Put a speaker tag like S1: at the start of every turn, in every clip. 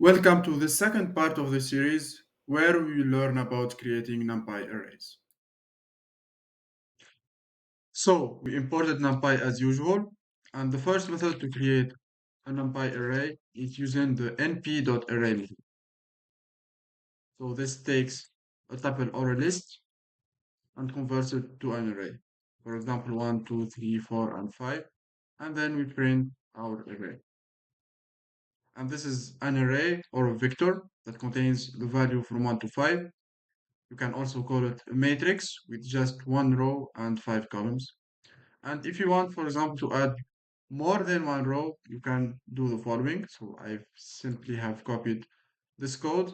S1: Welcome to the second part of the series where we will learn about creating NumPy arrays. So we imported NumPy as usual, and the first method to create a NumPy array is using the np.array method. So this takes a tuple or a list and converts it to an array. For example, 1, 2, 3, 4, and 5, and then we print our array. And this is an array or a vector that contains the value from 1 to 5. You can also call it a matrix with just one row and 5 columns. And if you want, for example, to add more than one row, you can do the following. So I simply have copied this code,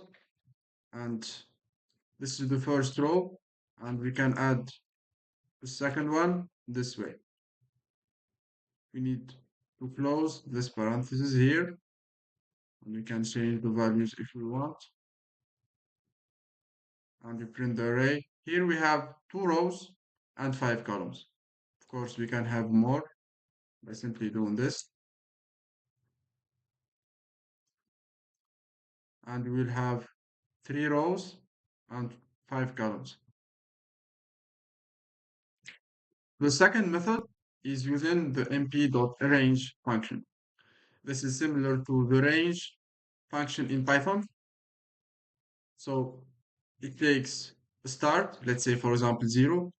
S1: and this is the first row, and we can add the second one this way. We need to close this parenthesis here, and we can change the values if we want. And we print the array. Here we have 2 rows and 5 columns. Of course, we can have more by simply doing this. And we will have 3 rows and 5 columns. The second method is using the np.arange function. This is similar to the range function in Python. So it takes a start, let's say for example 0,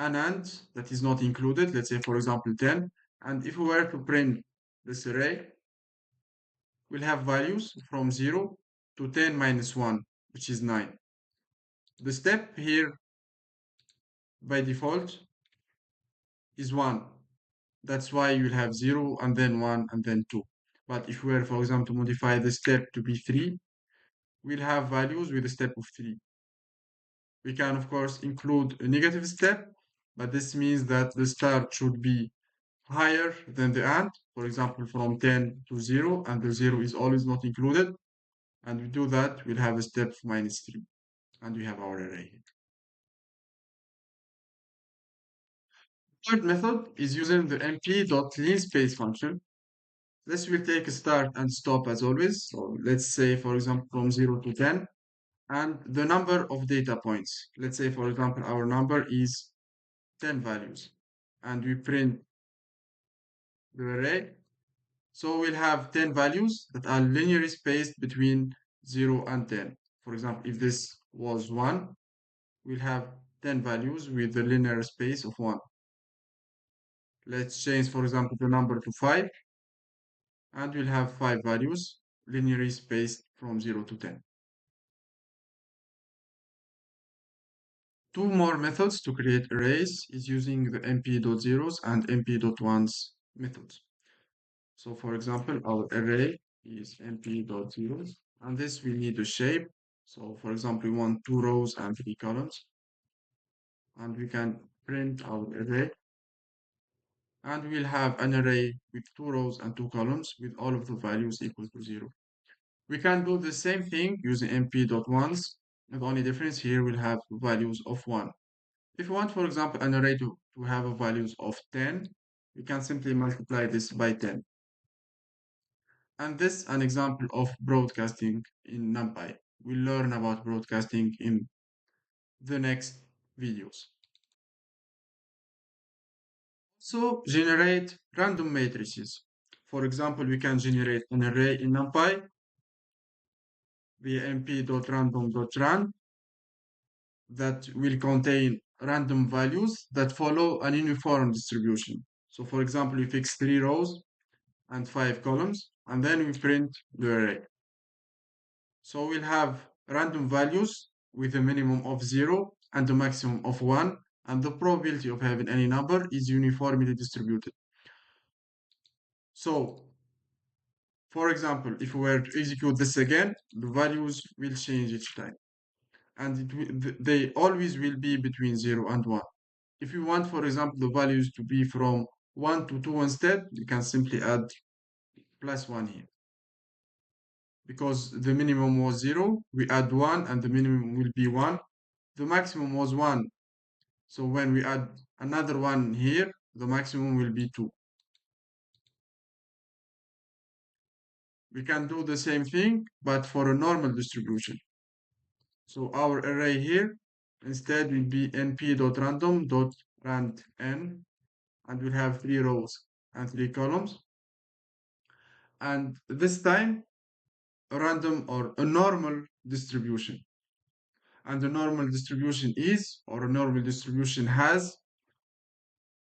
S1: an AND that is not included, let's say for example 10, and if we were to print this array, we'll have values from 0 to 10 minus 1, which is 9. The step here by default is 1. That's why you'll have 0 and then 1 and then 2. But if we were, for example, to modify the step to be 3, we'll have values with a step of 3. We can, of course, include a negative step, but this means that the start should be higher than the AND, for example, from 10 to 0, and the 0 is always not included. And we do that, we'll have a step of minus 3, and we have our array. Third method is using the np.linspace function. This will take a start and stop as always. So let's say, for example, from 0 to 10, and the number of data points. Let's say, for example, our number is 10 values, and we print the array. So we'll have 10 values that are linearly spaced between 0 and 10. For example, if this was 1, we'll have 10 values with the linear space of 1. Let's change, for example, the number to 5, and we'll have 5 values linearly spaced from 0 to 10. Two more methods to create arrays is using the np.zeros and np.ones methods. So for example, our array is np.zeros, and this will need a shape. So for example, we want 2 rows and 3 columns, and we can print our array, and we'll have an array with 2 rows and 2 columns with all of the values equal to 0. We can do the same thing using np.ones. The only difference here we'll have values of 1. If you want, for example, an array to have a values of 10, we can simply multiply this by 10. And this is an example of broadcasting in NumPy. We'll learn about broadcasting in the next videos. So generate random matrices. For example, we can generate an array in NumPy via np.random.rand that will contain random values that follow an uniform distribution. So for example, we fix 3 rows and 5 columns, and then we print the array. So we'll have random values with a minimum of 0 and a maximum of 1, and the probability of having any number is uniformly distributed. So, for example, if we were to execute this again, the values will change each time. And they always will be between 0 and 1. If you want, for example, the values to be from 1 to 2 instead, you can simply add plus 1 here. Because the minimum was 0, we add 1 and the minimum will be 1. The maximum was 1. So when we add another 1 here, the maximum will be 2. We can do the same thing, but for a normal distribution. So our array here instead will be np.random.randn, and we'll have 3 rows and 3 columns. And this time, a random or a normal distribution. And the normal distribution is, or a normal distribution has,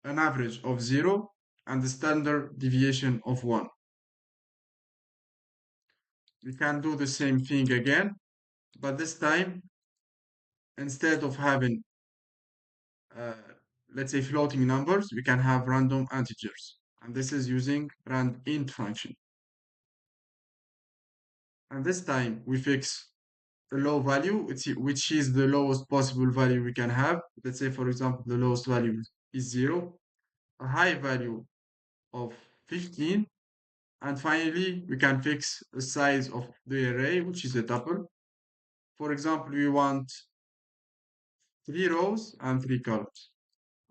S1: an average of 0 and the standard deviation of 1. We can do the same thing again, but this time, instead of having, uh, let's say, floating numbers, we can have random integers. And this is using randint function. And this time, we fix a low value, which is the lowest possible value we can have. Let's say, for example, the lowest value is 0, a high value of 15, and finally, we can fix the size of the array, which is a tuple. For example, we want 3 rows and 3 columns,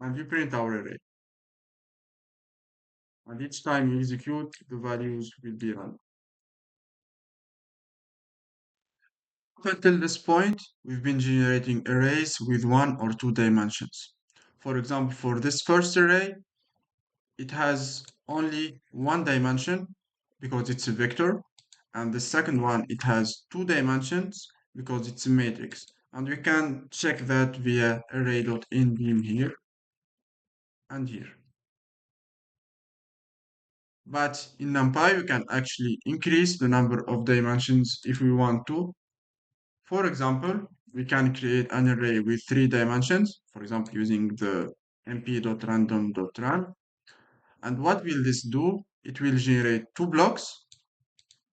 S1: and we print our array. And each time you execute, the values will be random. Up until this point, we've been generating arrays with 1 or 2 dimensions. For example, for this first array, it has only 1 dimension because it's a vector, and the second one, it has 2 dimensions because it's a matrix. And we can check that via array.nbeam here and here. But in NumPy, we can actually increase the number of dimensions if we want to. For example, we can create an array with 3 dimensions, for example, using the np.random.rand. And what will this do? It will generate 2 blocks.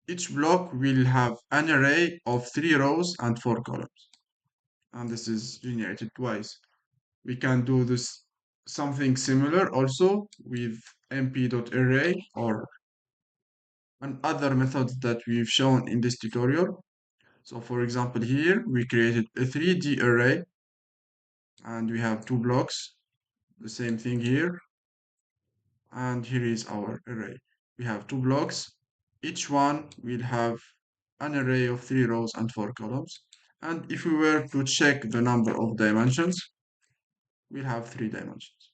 S1: Each block will have an array of 3 rows and 4 columns. And this is generated twice. We can do this something similar also with np.array or another method that we've shown in this tutorial. So for example, here we created a 3D array and we have 2 blocks. The same thing here. And here is our array. We have 2 blocks. Each one will have an array of 3 rows and 4 columns. And if we were to check the number of dimensions, we'll have 3 dimensions.